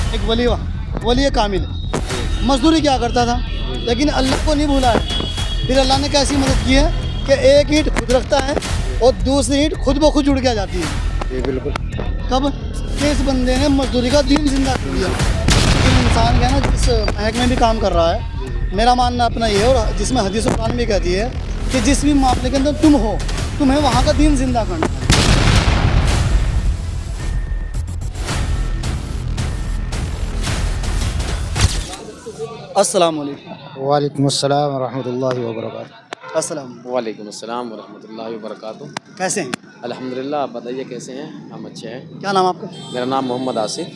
एक वली कामिल मजदूरी क्या करता था, लेकिन अल्लाह को नहीं भूला है। फिर अल्लाह ने कैसी मदद की है कि एक ईंट खुद रखता है और दूसरी ईंट खुद ब खुद जुड़ के आ जाती है। जी बिल्कुल। कब कि इस बंदे ने मजदूरी का दीन जिंदा कर दिया। लेकिन इंसान क्या है ना, जिस महकमे में भी काम कर रहा है, मेरा मानना अपना ये है, और जिसमें हदीस कुरान भी कहती है कि जिस भी मामले के अंदर तुम हो, तुम्हें वहाँ का दीन जिंदा करना है। अस्सलाम वालेकुम। वालेकुम अस्सलाम रहमतुल्लाहि व बरकातुहू। अस्सलाम। वालेकुम अस्सलाम वरहमतुल्लाहि वबरकातुहू। कैसे हैं? अल्हम्दुलिल्लाह, आप बताइए कैसे हैं? हम अच्छे हैं। क्या नाम आपका? मेरा नाम मोहम्मद आसिफ।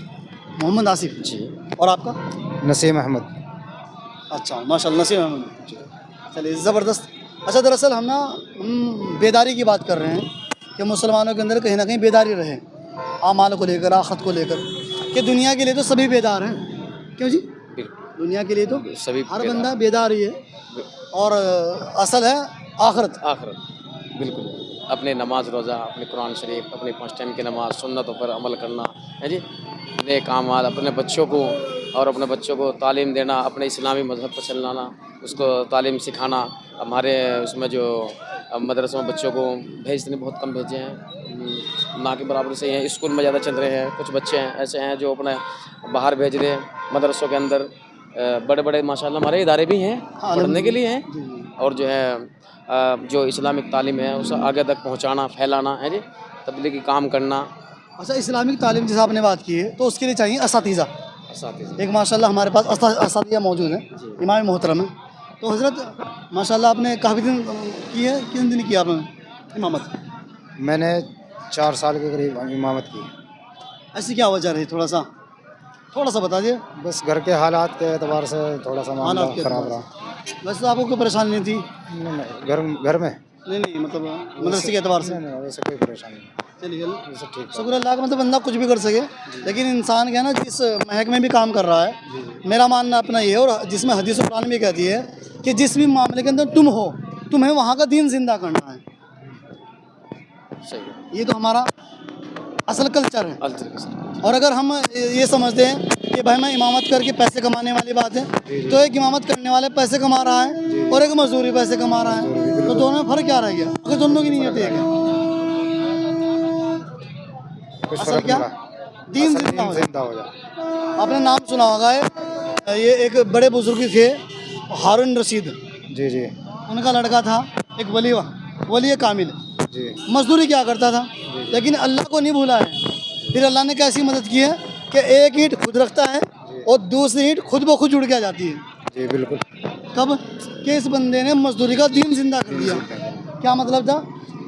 मोहम्मद आसिफ जी। और आपका? नसीम अहमद। अच्छा, माशाल्लाह, नसीम अहमद। चलिए, ज़बरदस्त। अच्छा, दरअसल हम बेदारी की बात कर रहे हैं कि मुसलमानों के अंदर कहीं ना कहीं बेदारी रहे, आमाल को लेकर, आखत को लेकर, कि दुनिया के लिए तो सभी बेदार हैं। क्यों जी? बिल्कुल दुनिया के लिए तो सभी हर बेदार। बंदा बेदार ही है, और असल है आखरत। आखिरत बिल्कुल। अपने नमाज रोज़ा, अपने कुरान शरीफ, अपने 5 टाइम की नमाज, सुन्नतों पर अमल करना है जी, नेक अमाल, अपने बच्चों को और अपने बच्चों को तालीम देना, अपने इस्लामी मज़हब पर चलाना, उसको तालीम सिखाना। हमारे उसमें जो मदरसों में बच्चों को भेजते बहुत कम भेजे हैं, ना के बराबर से हैं। स्कूल में ज़्यादा चल रहे हैं। कुछ बच्चे हैं ऐसे हैं जो अपने बाहर भेज रहे हैं मदरसों के अंदर। बड़े बड़े माशाल्लाह हमारे इदारे भी हैं पढ़ने के लिए हैं, और जो है जो इस्लामिक तालीम है उसे आगे तक पहुंचाना, फैलाना है जी, तबलीगी काम करना। अच्छा, इस्लामिक तालीम जैसे आपने बात की है, तो उसके लिए चाहिए असातिज़ा। असातिज़ा एक माशाल्लाह हमारे पास असातिज़ा मौजूद हैं, इमाम मोहतरम है। तो हज़रत माशाल्लाह आपने काफ़ी दिन की है, कितने दिन किया आपने इमामत? मैंने 4 साल के करीब इमामत की। ऐसी क्या वजह रही, थोड़ा सा बता दिए। बस घर के हालात के एतबार से थोड़ा सा मामला हालात के ख़राब एतबार रहा। वैसे तो आपको कोई परेशानी नहीं थी? नहीं, घर में नहीं, मतलब मदरसे के एतबार से। नहीं, वैसे कोई परेशानी नहीं। चलिए, वैसे ठीक है। शुक्र अल्लाह का, मतलब बंदा कुछ भी कर सके, लेकिन इंसान क्या है ना, जिस महकमे में भी काम कर रहा है, मेरा मानना अपना ये है, और जिसमें हदीस कुरान भी कहती है कि जिस भी मामले के अंदर तुम हो, तुम्हें वहाँ का दीन जिंदा करना है। सही है। ये तो हमारा असल कल्चर है। अल्हम्दुलिल्लाह। और अगर हम ये समझते हैं कि भाई मैं इमामत करके पैसे कमाने वाली बात है, तो एक इमामत करने वाले पैसे कमा रहा है और एक मजदूरी पैसे कमा रहा है, तो दोनों में फ़र्क क्या रह गया? अगर दोनों की नीयत एक है, कुछ असल फ़र्क क्या? नहीं रहा। दीन असल जिंदा हो जाए। जिंदा हो जाए। आपने नाम सुना होगा, ये एक बड़े बुजुर्ग थे, हारून रशीद। जी जी उनका लड़का था एक वली कामिल, जी मजदूरी क्या करता था, लेकिन अल्लाह को नहीं भूला है। फिर अल्लाह ने कैसी मदद की है कि एक ईंट खुद रखता है और दूसरी ईंट खुद ब खुद जुड़ के आ जाती है। जी बिल्कुल। कब कि इस बंदे ने मजदूरी का दीन जिंदा कर दिया। क्या मतलब था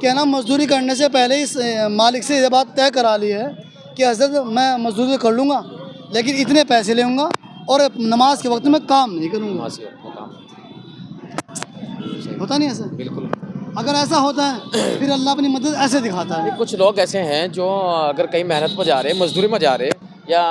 कि ना, मजदूरी करने से पहले इस मालिक से ये बात तय करा ली है कि हज़रत मैं मजदूरी कर लूँगा, लेकिन इतने पैसे लूँगा और नमाज के वक्त में काम नहीं करूँगा। नमाज के वक्त में काम होता नहीं ऐसा? बिल्कुल। अगर ऐसा होता है, फिर अल्लाह अपनी मदद ऐसे दिखाता है। कुछ लोग ऐसे हैं जो अगर कहीं मेहनत पर जा रहे, मजदूरी में जा रहे, या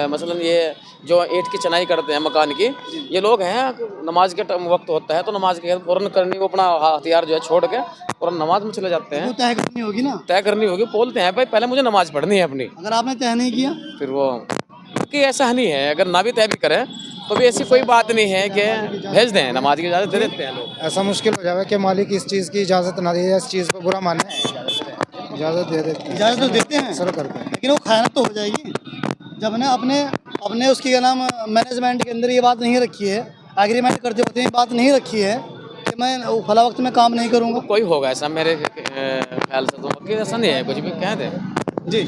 मसलन ये जो ईंट की चनाई करते हैं मकान की, ये लोग हैं नमाज के वक्त होता है तो नमाज के फ़ौरन करनी, वो अपना हथियार जो है छोड़ के फ़ौरन नमाज में चले जाते वो हैं। तय करनी होगी ना। तय करनी होगी, बोलते हैं भाई पहले मुझे नमाज पढ़नी है अपनी, अगर आपने तय नहीं किया, फिर वो, क्योंकि ऐसा नहीं है, अगर ना भी तय भी करें तो भी ऐसी कोई बात नहीं है कि भेज दें, नमाज की इजाज़त दे देते हैं लोग। ऐसा मुश्किल हो जाए कि मालिक इस चीज़ की इजाज़त ना दे, इस चीज़ को बुरा माने, इजाज़त दे देते हैं। इजाज़त तो देते हैं, सर करते हैं। लेकिन वो खयानत तो हो जाएगी जब ने अपने उसकी क्या नाम मैनेजमेंट के अंदर ये बात नहीं रखी है, एग्रीमेंट करते वक्त ये बात नहीं रखी है कि मैं फला वक्त में काम नहीं करूँगा। कोई होगा ऐसा मेरे ख्याल से, तो कि ऐसा नहीं है, कुछ भी कह दें जी।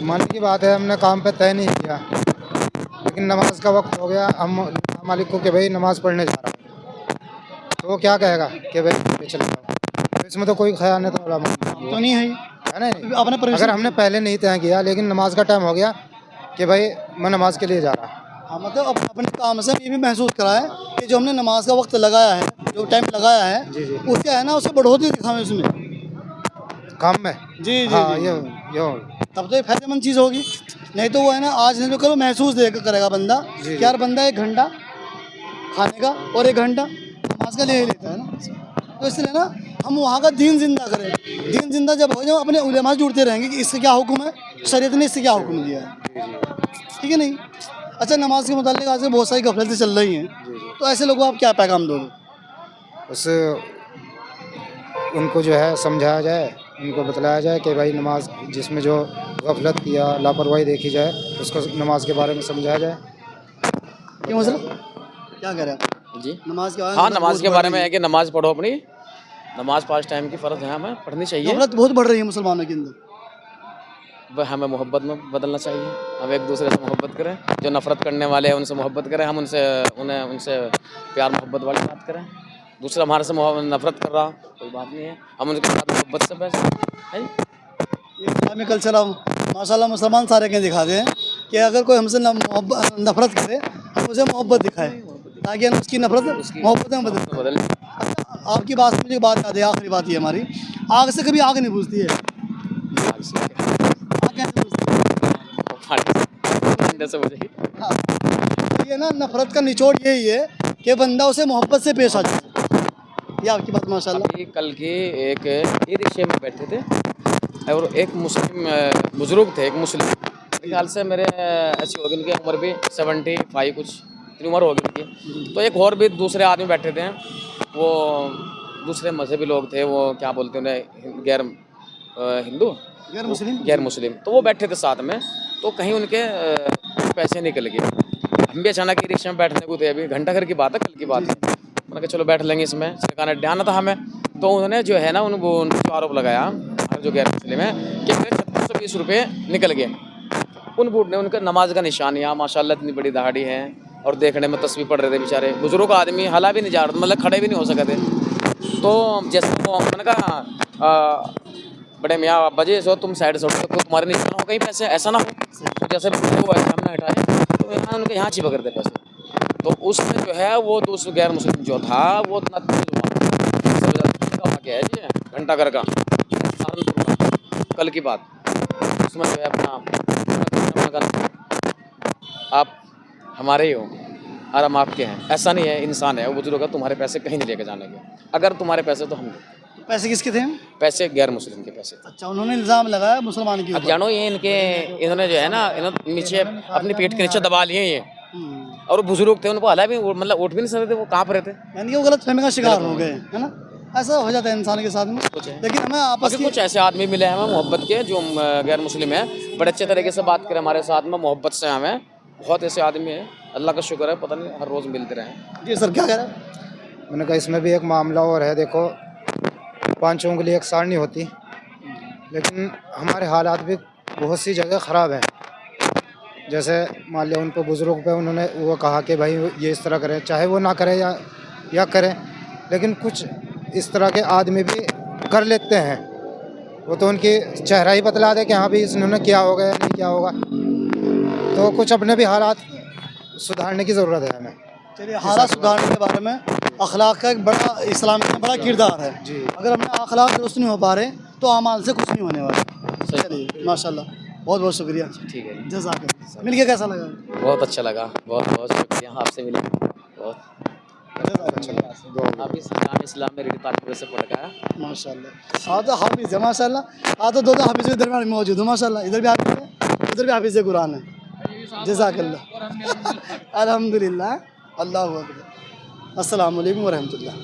मानने की बात है, हमने काम पे तय नहीं किया, लेकिन नमाज का वक्त हो गया, हम मालिक को कि भाई नमाज पढ़ने जा रहा हूँ, तो वो क्या कहेगा कि भाई चले जाओ, तो इसमें तो कोई खयानत वाला तो नहीं है है ना। अपने परमिशन। अगर हमने पहले नहीं तय किया, लेकिन नमाज का टाइम हो गया कि भाई मैं नमाज के लिए जा रहा, हाँ, मतलब अपने काम से ये भी महसूस करा है कि जो हमने नमाज का वक्त लगाया है, जो टाइम लगाया है, उससे है ना, उससे बढ़ोतरी दिखाएं उसमें काम में। जी जी हाँ, जी। ये तब तो ये फायदेमंद चीज़ होगी। नहीं तो वो है ना, आज नहीं तो करो महसूस करेगा बंदा कि यार बंदा 1 घंटा खाने का और 1 घंटा नमाज का ले ही लेता है ना। तो इसलिए ना हम वहाँ का दीन जिंदा करें। दीन जिंदा जब हो जाए, अपने उलेमा जुड़ते रहेंगे कि इससे क्या हुक्म है, शरीयत ने इससे क्या हुक्म दिया है। ठीक है नहीं। अच्छा, नमाज के मुतालिक आज बहुत सारी गफलतें चल रही हैं, तो ऐसे लोगों को आप क्या पैगाम दोगे? उस उनको जो है समझाया जाए, उनको बतलाया जाए कि भाई नमाज जिसमें जो गफलत या लापरवाही देखी जाए उसको नमाज के बारे में समझाया जाए। क्यों मतलब क्या कह रहे हैं आप? जी नमाज के बारे में हाँ, मतलब नमाज बहुत के बढ़ बारे रही में है। है कि नमाज पढ़ो अपनी, नमाज 5 टाइम की फ़र्ज है, हमें पढ़नी चाहिए। गफलत बहुत बढ़ रही है मुसलमानों के अंदर। वह हमें मोहब्बत में बदलना चाहिए, हम एक दूसरे से मोहब्बत करें, जो नफ़रत करने वाले हैं उनसे मोहब्बत करें, हम उनसे प्यार मोहब्बत वाली बात करें। दूसरा हमारे से नफ़रत कर रहा, कोई बात नहीं है, हम उनके साथ मोहब्बत से पैसे है। ये इस्लामी कल्चर अब माशाल्लाह मुसलमान सारे के दिखाते हैं कि अगर कोई हमसे नफरत करे हम उसे मोहब्बत दिखाए, ताकि हम उसकी नफरत मोहब्बत में बदल। बदल अच्छा, आपकी बात से मुझे एक बात याद है, आखिरी बात ये हमारी, आग से कभी आग नहीं बुझती है। आग कैसे बुझती है? से मुझे हाँ, तो ये ना नफरत का निचोड़ यही है कि बंदा उसे मोहब्बत से पेश आ जाए। ये आपकी बात माशाल्लाह। अभी कल की एक ई रिक्शे में बैठे थे और एक मुस्लिम बुजुर्ग थे, एक मुस्लिम, मेरे ख्याल से मेरे ऐसी होगी उनकी उम्र भी 75 कुछ इतनी उम्र होगी उनकी। तो एक और भी दूसरे आदमी बैठे थे, वो दूसरे मजहबी लोग थे, वो क्या बोलते हैं उन्हें, गैर हिंदू, गैर मुस्लिम। तो वो बैठे थे साथ में, तो कहीं उनके पैसे निकल गए। हम भी अचानक ई रिक्शे में बैठने को थे, अभी घंटा घर की बात है, कल की बात है। मैंने कहा चलो बैठ लेंगे इसमें, सरकार ने ध्यान था हमें। तो उन्होंने जो है ना उनको आरोप लगाया, जो गैर मुस्लिम है, कि 3620 रुपये निकल गए। उन बूढ़ ने उनका नमाज का निशान, यहाँ माशाल्लाह इतनी बड़ी दहाड़ी है, और देखने में तस्वीर पढ़ रहे थे बेचारे, बुजुर्ग आदमी, हाला भी नहीं जा रहा, मतलब खड़े भी नहीं हो सके थे। तो जैसे वो मैंने कहा बड़े मियाँ बजे सो तुम साइड से उठो, तुम्हारे निशान हो कहीं पैसे, ऐसा ना हो। तो जैसे वो हमने हटाए तो यहाँ उनके यहाँ चिपक रहे थे पैसे। तो उसमें जो है वो दूसरा गैर मुस्लिम जो था वो इतना क्या है जी, घंटा घर का, सहारनपुर का, कल की बात। उसमें जो है अपना आप हमारे ही हो और हम आपके हैं, ऐसा नहीं है, इंसान है वो बुजुर्ग है, तुम्हारे पैसे कहीं नहीं लेके जाने के, अगर तुम्हारे पैसे तो हम पैसे किसके थे? पैसे गैर मुस्लिम के पैसे। अच्छा, उन्होंने इल्ज़ाम लगाया मुसलमान के अब ऊपर। जानो ये इन्होंने जो है ना, इन्होंने नीचे अपनी पीठ के नीचे दबा लिए ये, और वो बुजुर्ग थे, उनको हला भी मतलब उठ भी नहीं सकते थे, वो काँप रहे थे। यानी कि वो गलत फहमी का शिकार हो गए, है ना? ऐसा हो जाता है इंसान के साथ में। लेकिन हमें आपस बाकी की कुछ ऐसे आदमी मिले हैं हमें मोहब्बत के, जो गैर मुस्लिम है, बड़े अच्छे तरीके से बात करें हमारे साथ में, मोहब्बत से। हमें बहुत ऐसे आदमी हैं, अल्लाह का शुक्र है, पता नहीं हर रोज़ मिलते रहें। जी सर, क्या कह रहे हैं? मैंने कहा इसमें भी एक मामला और है। देखो, 5 उंगली एक साड़ नहीं होती, लेकिन हमारे हालात भी बहुत सी जगह ख़राब हैं। जैसे मान लिया उन पर बुज़ुर्ग पे उन्होंने वो कहा कि भाई ये इस तरह करें, चाहे वो ना करें या करें, लेकिन कुछ इस तरह के आदमी भी कर लेते हैं। वो तो उनकी चेहरा ही बतला दे कि हाँ भी इन्होंने क्या होगा या नहीं क्या होगा। तो कुछ अपने भी हालात सुधारने की ज़रूरत है हमें। चलिए, हालात सुधारने के बारे में अखलाक का एक बड़ा, इस्लाम का बड़ा किरदार है जी। अगर अपने अखलाक दुरुस्त नहीं हो पा रहे तो अमाल से कुछ नहीं होने वाला। चलिए माशाल्लाह, बहुत बहुत शुक्रिया। ठीक है, जज़ाकल्लाह। मिल के कैसा लगा? बहुत अच्छा लगा, बहुत बहुत शुक्रिया आपसे मिले, बहुत अच्छा लगा। आप इस्लाम में रीड ताकत से पढ़ गया माशाल्लाह। हाँ तो हाफिज़ है माशाल्लाह। हाँ तो दो हाफिज़ के दरमियान मौजूद है माशाल्लाह। इधर भी हाफिज़ है, उधर भी हाफिज़ कुरान है। जज़ाकल्लाह। अल्हम्दुलिल्लाह, अल्लाहु अकबर। अस्सलामु अलैकुम व रहमतुल्लाह।